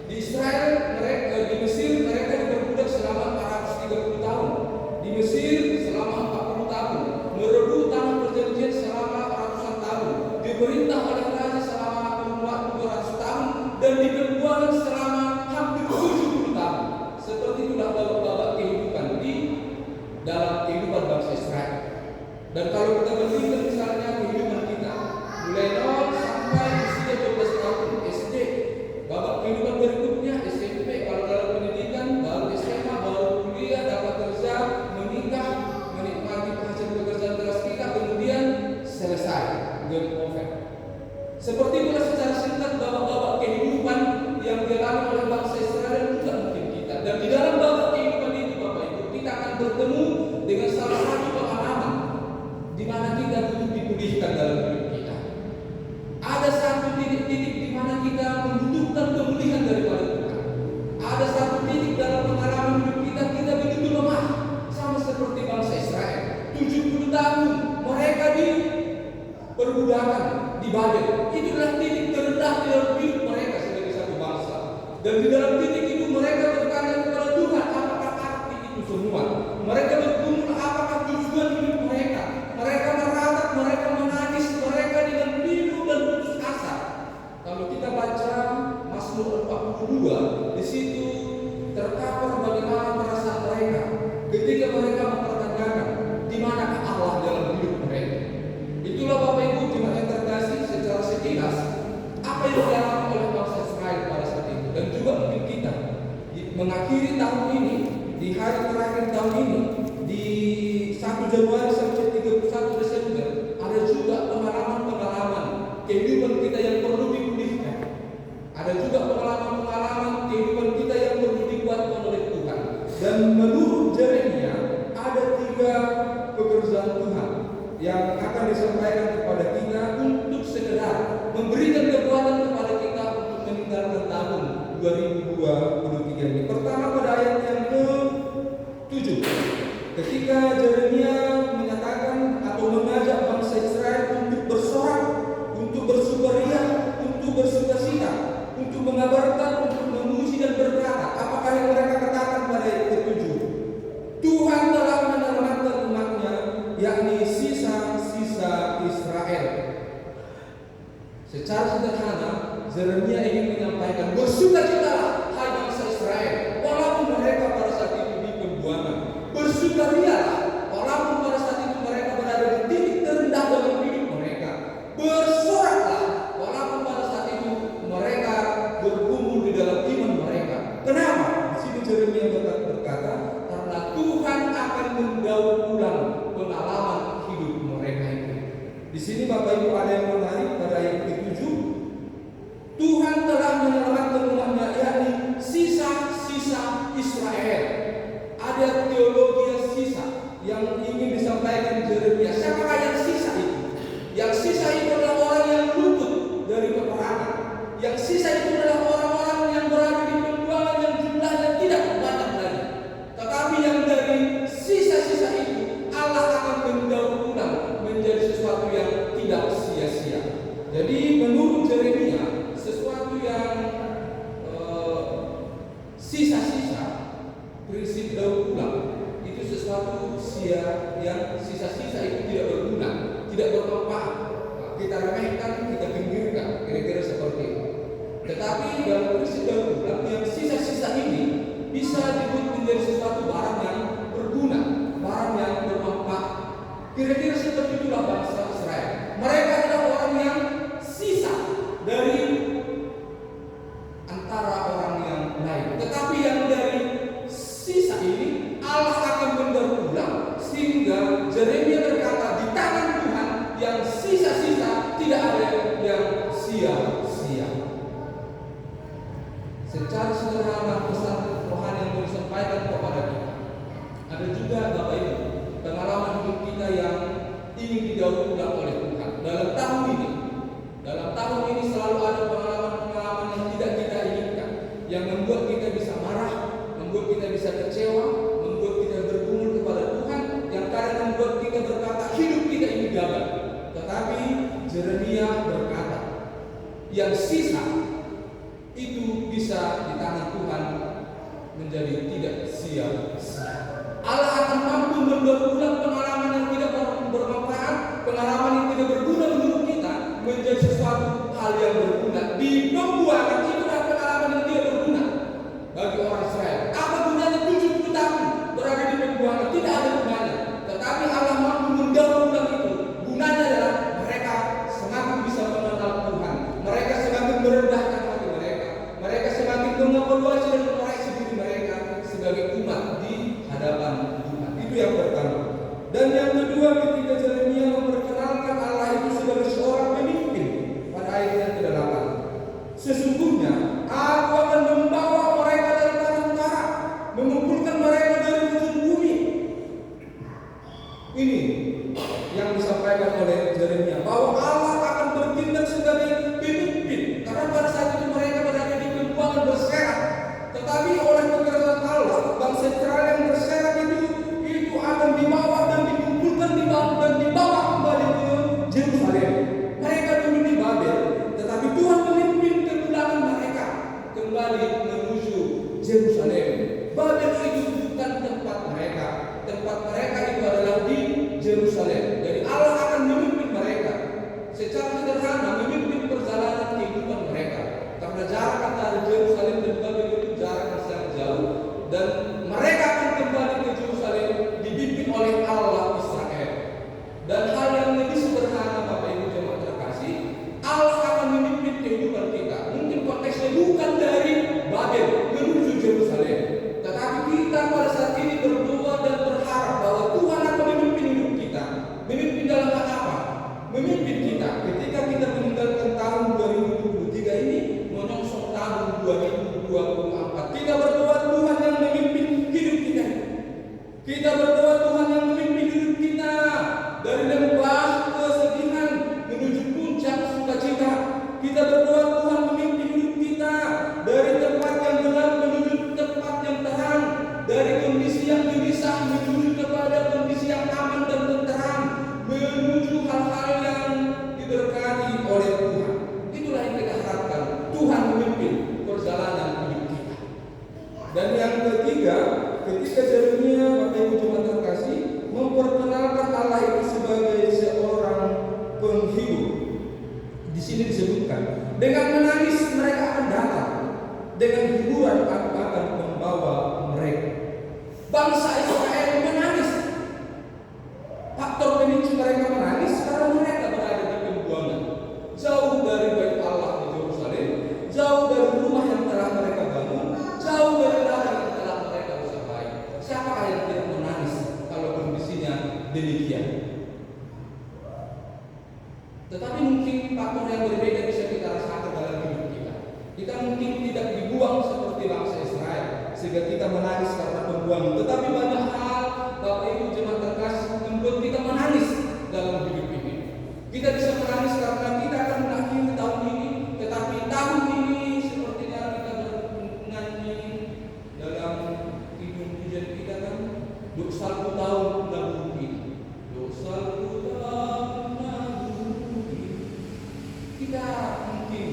Di Israel, di Mesir mereka diperbudak selama 430 tahun. Di Mesir selama 40 tahun, merebut tanah perjanjian selama ratusan tahun, diberi diperintah oleh raja selama kurun waktu 200 tahun dan di perbuatan selama hampir 70 tahun. Seperti itulah babak-babak kehidupan di dalam kehidupan bangsa Israel. Dan kalau kita berpikir misalnya kehidupan kita mulai 0 sampai usia 12 tahun SD, babak kehidupan berikutnya SMP, kalau dalam pendidikan baru SMA, baru kuliah, dapat kerja, menikah, menikmati hasil pekerjaan keras kita, kemudian selesai, game over. Seperti itulah secara singkat babak-babak kehidupan yang dialami oleh bangsa Israel dan juga mungkin kita. Dan di dalam babak kehidupan itu, Bapak Ibu, kita akan bertemu dengan salah satu pengalaman di mana kita butuh dipulihkan dalam hidup kita. Ada satu titik-titik di mana kita membutuhkan pemulihan daripada Tuhan. Ada satu titik dalam pengalaman hidup kita begitu lemah, sama seperti bangsa Israel. 70 tahun mereka diperbudakan di Babel. Itulah titik terendah di dalam hidup mereka sebagai satu bangsa. Dan di dalam titik itu mereka bertanya kepada Tuhan, apakah arti itu semua? Mereka bergumul, apakah tujuan hidup mereka? Mereka meratap, mereka menangis, mereka dengan pilu dan putus asa. Kalau kita baca Mazmur 42, di situ terkapar bagaimana perasaan mereka ketika mereka mempertanyakan di manakah Allah dalam hidup mereka. Itulah Bapak Ibu jemaat yang terkasih, secara sekilas apa yang dialami oleh bangsa Israel pada saat itu dan juga mungkin kita mengakhiri tahun ini, di hari terakhir tahun ini, di 1 Januari sampai 31 Desember, ada juga pengalaman-pengalaman kehidupan kita yang perlu dipulihkan. Ada juga pengalaman-pengalaman kehidupan kita yang perlu dikuatkan oleh Tuhan. Dan menurut Yeremia ada 3 pekerjaan Tuhan yang akan disampaikan kepada kita untuk sekedar memberikan kekuatan kepada kita untuk meninggalkan tahun 2023 ini. Pertama pada ayat yang ke-7, ketika Yeremia menyatakan atau mengajak bangsa Israel untuk bersorak, untuk bersukaria, untuk bersukacita, untuk mengabarkan, untuk memuji dan berkata, apakah yang mereka katakan pada ayat ke-7? Tuhan telah menyelamatkan umatnya, yakni sisa-sisa Israel. Secara sederhana, Yeremia ingin menyampaikan, bersukacitalah hai bangsa Israel, walaupun mereka pada saat itu di pembuangan. Bersukarialah walaupun pada saat itu mereka berada di titik terendah dalam hidup mereka. Bersoraklah walaupun pada saat itu mereka bergumul di dalam iman mereka. Kenapa? Di sini Yeremia berkata, karena Tuhan akan mendaur ulang pengalaman hidup mereka itu. Di sini Bapak Ibu ada yang menarik pada ayat ke-7. Tuhan telah menyelamatkan umatnya, yakni sisa-sisa Israel. Ada teologi sisa yang ingin disampaikan Yeremia. Siapakah yang sisa itu? Yang sisa itu adalah orang yang luput dari peperangan. Yang sisa itu adalah orang-orang yang berada di pembuangan yang jumlahnya tidak banyak lagi. Tetapi yang dari sisa-sisa itu Allah akan mendaur ulang menjadi sesuatu yang tidak sia-sia. Jadi menurut Yeremia, sesuatu yang sisa-sisa, prinsip daur ulang itu sesuatu yang sisa-sisa itu tidak berguna, tidak bermanfaat. Kita remehkan, kita pinggirkan, kira-kira seperti itu. Tetapi dalam prinsip daur ulang, yang sisa-sisa ini bisa disebut menjadi sesuatu barang yang berguna, barang yang bermanfaat. Kira-kira seperti itulah bangsa Israel. Mereka adalah orang yang sisa dari antara orang yang lain. Tetapi yang dari sisa ini Allah akan mendaur ulang sehingga Yeremia berkata, di tangan Tuhan yang sisa-sisa tidak ada yang sia-sia. Secara sederhana pesan rohani yang disampaikan kepada kita. Ada juga Bapak Ibu pengalaman hidup kita yang ingin didaur ulang oleh Tuhan dalam tahun ini. Dalam tahun ini selalu ada pengalaman-pengalaman yang tidak kita inginkan, yang membuat kita bisa marah, membuat kita bisa kecewa, membuat kita bergumul kepada Tuhan, yang kadang membuat kita berkata hidup kita ini gagal. Tetapi Yeremia berkata, yang sisa itu bisa di tangan Tuhan menjadi tidak sia-sia. Allah akan mampu mendaur ulang pengalaman yang tidak bermanfaat, pengalaman yang tidak berguna menurut kita menjadi sesuatu hal yang berguna. Di pembuangan itu adalah pengalaman yang tidak berguna bagi orang Israel. Apa gunanya 70 tahun berada di pembuangan? Tidak ada gunanya. Tetapi Allah mampu mendaur-ulang itu. Gunanya adalah mereka semakin bisa mengenal Tuhan. Mereka semakin merendahkan hati mereka. Mereka semakin mengevaluasi dan mengoreksi diri mereka sebagai umat di hadapan Tuhan. Itu yang pertama. Dan yang kedua, ketika Yeremia memperkenalkan Allah itu sebagai seorang pemimpin pada ayat yang ke-8. Sesungguhnya aku akan membawa mereka dari tanah utara, mengumpulkan mereka dari ujung bumi. Ini yang disampaikan oleh Yeremia, bahwa Allah akan bertindak sebagai pemimpin. Karena pada saat itu mereka berada di pembuangan berserak, tetapi oleh kekerasan Allah, bangsa Israel yang berserak itu akan dibawa dan dikumpulkan dan dibawa kembali ke Yerusalem. Mereka dulu di Babel, tetapi Tuhan memimpin kepulangan mereka kembali menuju Yerusalem. Babel itu bukan tempat mereka. Tempat mereka itu adalah di Yerusalem. Jadi Allah akan memimpin mereka secara sederhana, memimpin perjalanan kehidupan mereka. Karena jarak antara Yerusalem dan Babel itu jarak yang sangat jauh. Dan mereka akan kembali ke Yerusalem dibimbing oleh Allah Israel. Dan hal yang lebih sederhana, Bapak Ibu jemaat terkasih, Allah akan memimpin kehidupan kita. Mungkin konteksnya bukan dari Babel menuju Yerusalem, tetapi kita pada saat ini berdoa dan berharap bahwa Tuhan akan memimpin hidup kita. Memimpin dalam apa? Memimpin kita ketika kita meninggalkan tahun 2023 ini menyongsong tahun 2024. Kita berdoa Tuhan yang memimpin hidup kita. Kita berdoa Tuhan yang memimpin hidup kita dari lembah kesedihan menuju puncak sukacita. Kita berdoa Tuhan memimpin hidup kita dari tempat yang gelap menuju tempat yang terang, dari kondisi yang gelisah menuju kepada kondisi yang aman dan tenteram, menuju hal-hal yang diberkati oleh Tuhan. Itulah yang kita harapkan, Tuhan memimpin perjalanan hidup kita. Dan yang ketiga, ketika Yeremia, Bapak Ibu jemaat terkasih, memperkenalkan Allah itu sebagai seorang penghibur. Di sini disebutkan, dengan menangis mereka akan datang, dengan hiburan aku akan membawa mereka. Bangsa Israel menangis. Faktor pemicu mereka menangis karena mereka berada di pembuangan, jauh dari bait Allah di Yerusalem, jauh dari rumah yang telah mereka bangun, jauh dari ladang yang telah mereka usahakan. Siapakah yang tidak menangis kalau kondisinya demikian? Tetapi mungkin faktor yang berbeda bisa kita rasakan dalam hidup kita. Kita mungkin tidak dibuang seperti bangsa Israel sehingga kita menangis karena pembuangan. Tetapi banyak hal, Bapak Ibu jemaat terkasih, membuat kita menangis dalam hidup ini. Kita bisa menangis karena kita akan mengakhiri tahun ini, tetapi tahun ini sepertinya kita bernyanyi dalam hidung pujian kita kan, dosaku tahun lalu ini, dosaku tahun lalu ini. Kita mungkin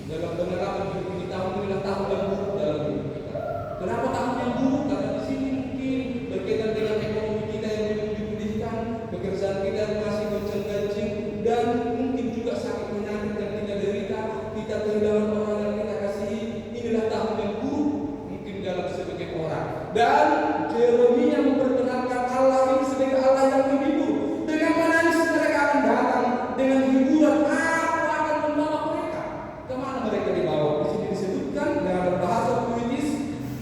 dalam pengalaman hidup ini tahun inilah tahun yang buruk dalam hidup kita. Kenapa tahun yang buruk? Karena di sini mungkin berkaitan dengan ekonomi kita yang belum dipulihkan, pekerjaan kita masih goncang-gancing, dan mungkin juga sakit penyakit yang kita derita, kita kehilangan orang yang kita kasihi. Inilah tahun yang buruk mungkin dalam sebagian orang. Dan Yeremia memperkenalkan Allah ini sebagai Allah yang menghibur. Dengan menangis mereka akan datang, dengan hiburan aku akan membawa mereka. Kemana mereka dibawa? Di sini disebutkan dalam bahasa puitis,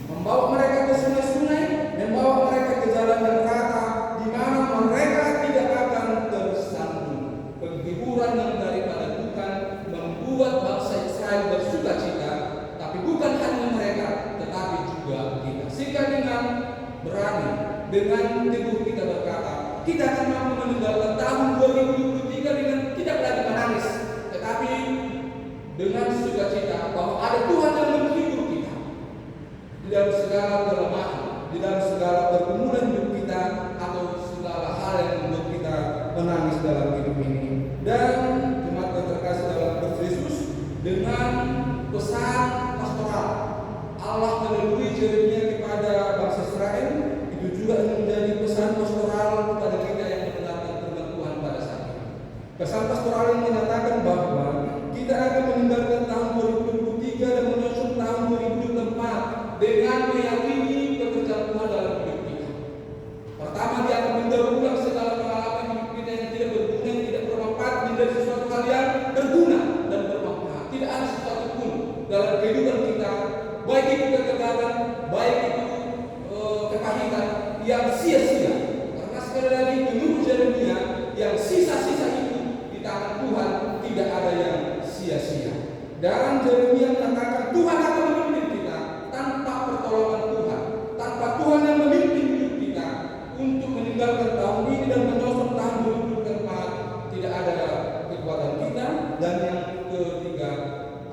membawa mereka ke sungai-sungai, membawa mereka ke jalan yang rata, di mana mereka tidak akan tersandung. Penghiburan yang daripada Tuhan membuat bangsa Israel bersukacita, tapi bukan hanya mereka, tetapi juga kita. Sehingga dengan berani, dengan teguh kita berkata, kita akan mampu meninggalkan tahun 2023 dengan tidak lagi menangis, tetapi dengan sukacita bahwa ada Tuhan yang menghibur kita di dalam segala kelemahan, di dalam segala pergumulan hidup kita, atau segala hal yang membuat kita menangis dalam hidup ini. Dan jemaat yang terkasih dalam Kristus Yesus, dengan pesan pastoral Allah melalui Yeremia kepada bangsa Israel, itu juga menjadi pesan pastoral kepada kita yang mendengarkan firman Tuhan pada saat ini. Pesan pastoral yang menyatakan bahwa itu kegagalan, baik itu kekahitan yang sia-sia. Karena sekali lagi menurut Yeremia, yang sisa-sisa itu di tangan Tuhan tidak ada yang sia-sia. Dan Yeremia mengatakan Tuhan akan memimpin kita tanpa pertolongan Tuhan, tanpa Tuhan yang memimpin hidup kita untuk meninggalkan tahun ini dan menyosong tahun 2024. Tidak ada kekuatan kita. Dan yang ketiga,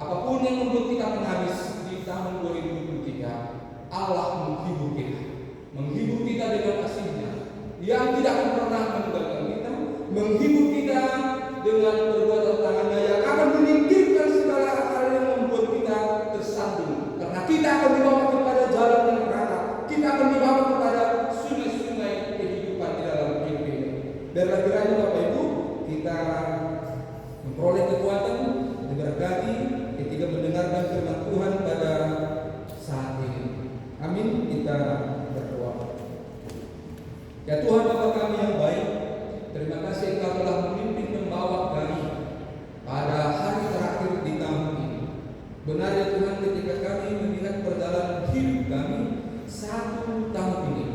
apapun yang membuat kita menangis di tahun 2023, Allah menghibur kita dengan kasih-Nya yang tidak akan pernah meninggalkan kita, menghibur kita dengan perbuatan tangan-Nya yang akan menyingkirkan segala hal yang membuat kita tersandung. Karena kita akan dibawa kepada jalan yang merata, kita akan dibawa kepada sungai-sungai kehidupan di dalam hidup ini. Biarlah kiranya Bapak Ibu kita memperoleh kekuatan, diberkati ketika mendengarkan firman Tuhan pada saat ini. Amin. Kita berdoa. Ya Tuhan Bapa kami yang baik, terima kasih Engkau telah memimpin membawa kami pada hari terakhir di tahun ini. Benar ya Tuhan, ketika kami melihat perjalanan hidup kami 1 tahun ini,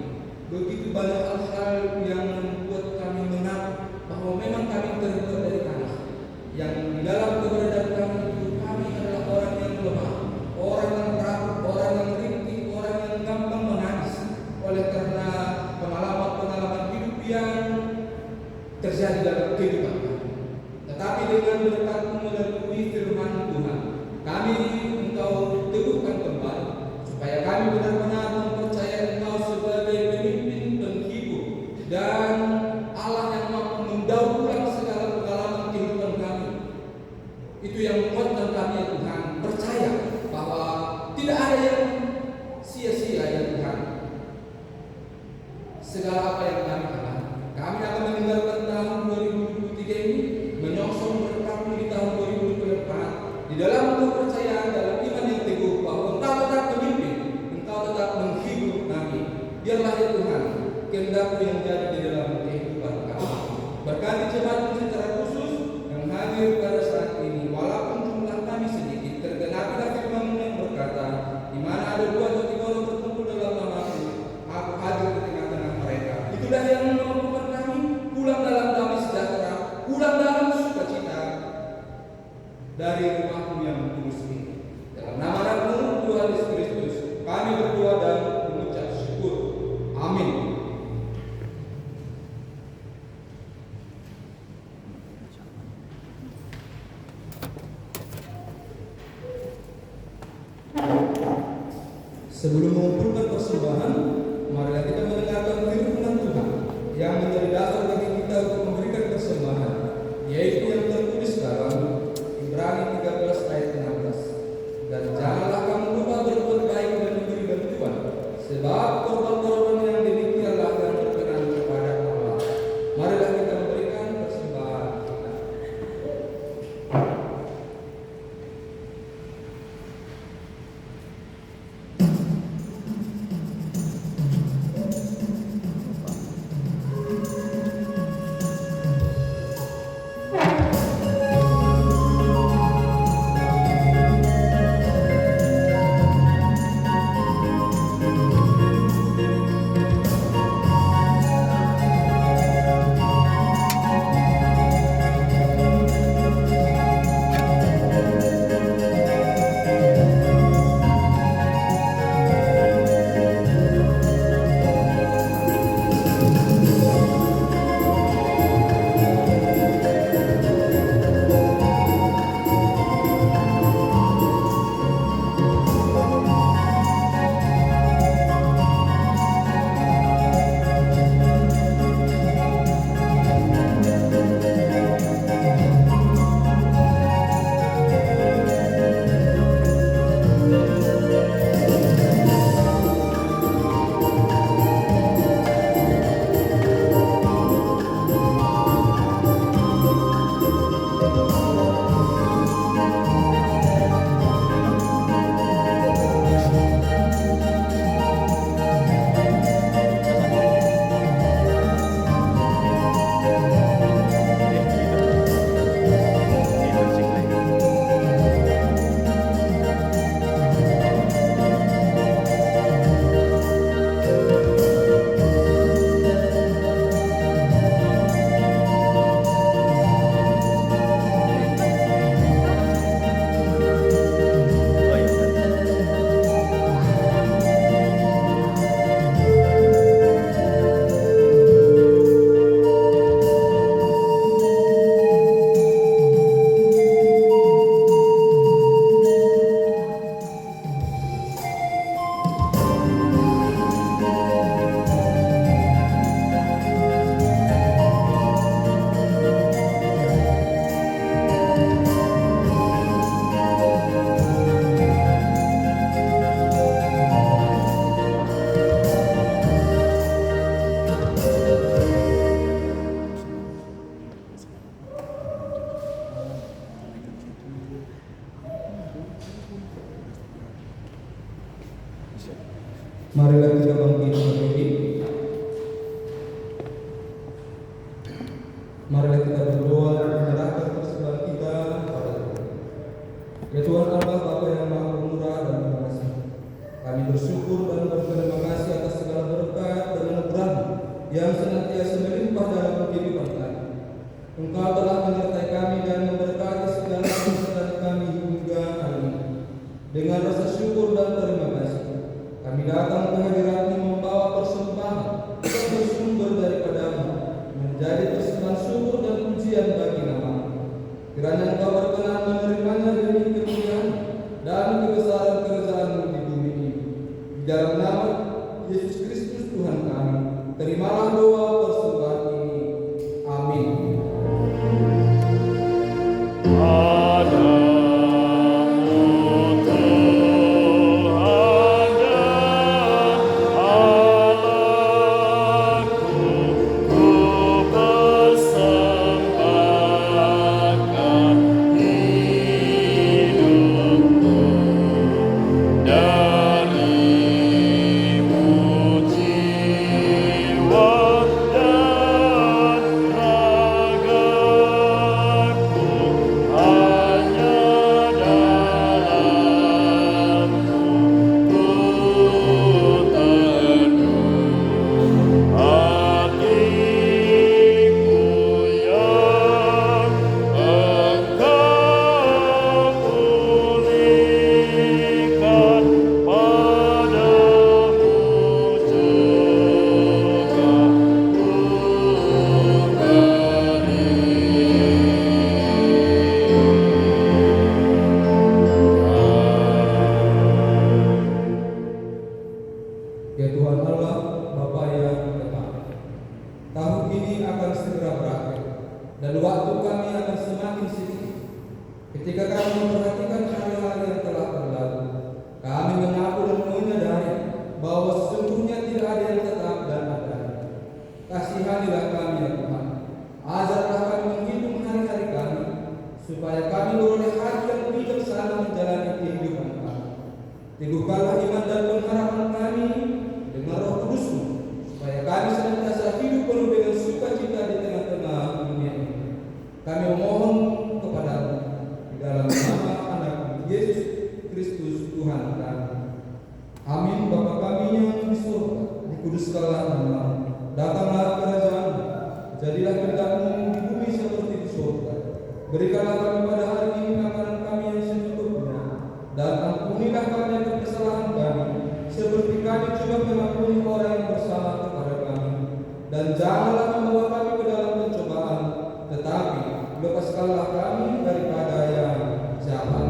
begitu banyak hal-hal yang membuat kami mengaku bahwa memang kami terbuat dari tanah, yang di dalam keberadaan kami itu kami adalah orang yang lemah, orang yang rapuh, orang yang ringkih, orang yang gampang menangis oleh karena pengalaman-pengalaman hidup yang terjadi dalam kehidupan kami. Tetapi dengan berkat-Mu melalui firman Tuhan, kami Engkau teguhkan kembali supaya kami benar-benar mempercayai Engkau sebagai pemimpin penghibur dan Allah yang mampu mendaur ulang segala pengalaman kehidupan kami. Itu yang menguatkan kami ya Tuhan, percaya bahwa tidak ada yang sia-sia ya Tuhan. Segala apa yang kami alami, kami akan meninggalkan tahun 2023 ini menyongsong berkat-Mu di tahun 2024 di dalam kepercayaan, dalam iman yang teguh bahwa Engkau tetap memimpin, Engkau tetap menghibur kami. Biarlah ya Tuhan kehendak-Mu yang jadi di dalam kehidupan kami. Berkati jemaat-Mu secara khusus yang hadir pada saat ini, walaupun jumlah kami sedikit, tergenapilah firman-Mu yang berkata, di mana ada 2 atau 3 orang berkumpul dalam nama-Mu, Aku hadir di tengah-tengah mereka. Itulah yang memampukan kami pulang dalam damai sejahtera, pulang dalam sukacita dari rumah-Mu yang kudus ini. Dalam nama Anakmu Tuhan Yesus Kristus, kami berdoa dan mengucap syukur. Amin. Sebelum mengumpulkan persembahan, marilah kita mendengarkan firman Tuhan yang menjadi dasar bagi kita untuk memberikan persembahan, yaitu yang tertulis dalam Ibrani 13 ayat 16. Dan janganlah kamu lupa berbuat baik dan memberi bantuan, sebab korban-korban yang demikianlah yang berkenan kepada Allah. Marilah kita memberikan persembahan kita. Marilah kita bangkit berdiri. Marilah kita berdoa dan menyerahkan persembahan kita kepada Tuhan. Ya Tuhan Allah, Bapa yang Maha Pemurah dan Pengasih, kami bersyukur dan berterima kasih atas segala berkat dan anugerah yang senantiasa melimpah dalam kehidupan kami. Engkau telah menyertai kami dan memberkati segala urusan kami hingga hari ini. Dengan rasa syukur dan terima kasih, kami datang ke hadirat-Mu membawa persembahan yang bersumber daripadamu, menjadi persembahan syukur dan pujian bagi nama-Mu. Kiranya Engkau berkenan menerimanya demi kemuliaan dan kebesaran kerajaan-Mu di bumi ini. Di dalam nama Yesus Kristus Tuhan kami, terimalah doa persembahan ini. Amin. Ya Tuhan Allah, Bapa yang Maha, tahun ini akan segera berakhir dan waktu kami akan semakin sedikit. Ketika kami memperhatikan hari-hari yang telah berlalu, kami mengaku dan menyadari bahwa sesungguhnya tidak ada yang tetap dan abadi. Kasihanilah kami ya Tuhan, ajarlah kami menghitung hari-hari kami, supaya kami beroleh hati yang bijaksana menjalani kehidupan kami. Teguhkanlah iman dan pengharapan kami dengan Roh Kudus-Mu, supaya kami senantiasa hidup penuh dengan sukacita di tengah-tengah dunia ini. Kami memohon kepada-Mu di dalam nama Anak Yesus Kristus Tuhan kami. Amin. Bapa kami yang di surga, dikuduskanlah nama-Mu, datanglah kerajaan-Mu, jadilah kehendak-Mu di bumi seperti di surga. Berikanlah kami pada hari ini makanan kami yang secukupnya, dan ampunilah kami akan kesalahan kami, seperti kami juga mengampuni orang yang bersalah kepada kami. Dan janganlah membawa kami ke dalam pencobaan, tetapi lepaskanlah kami daripada yang jahat.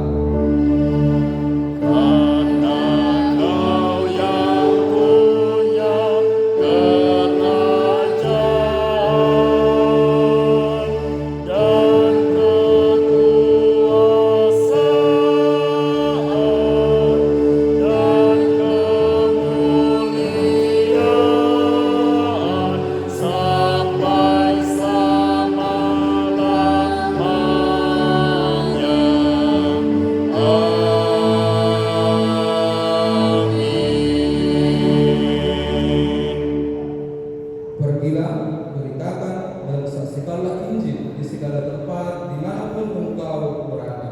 Pergilah, beritakan dan saksikanlah Injil di segala tempat dimanapun engkau berada.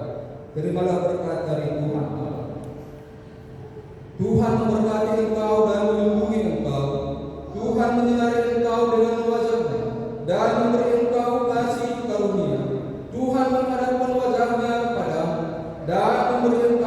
Terimalah berkat dari Tuhan Allah. Tuhan memberkati engkau dan melindungi engkau. Tuhan menyinari engkau dengan wajah-Nya dan memberi engkau kasih karunia. Tuhan menghadapkan wajah-Nya kepadamu dan memberi engkau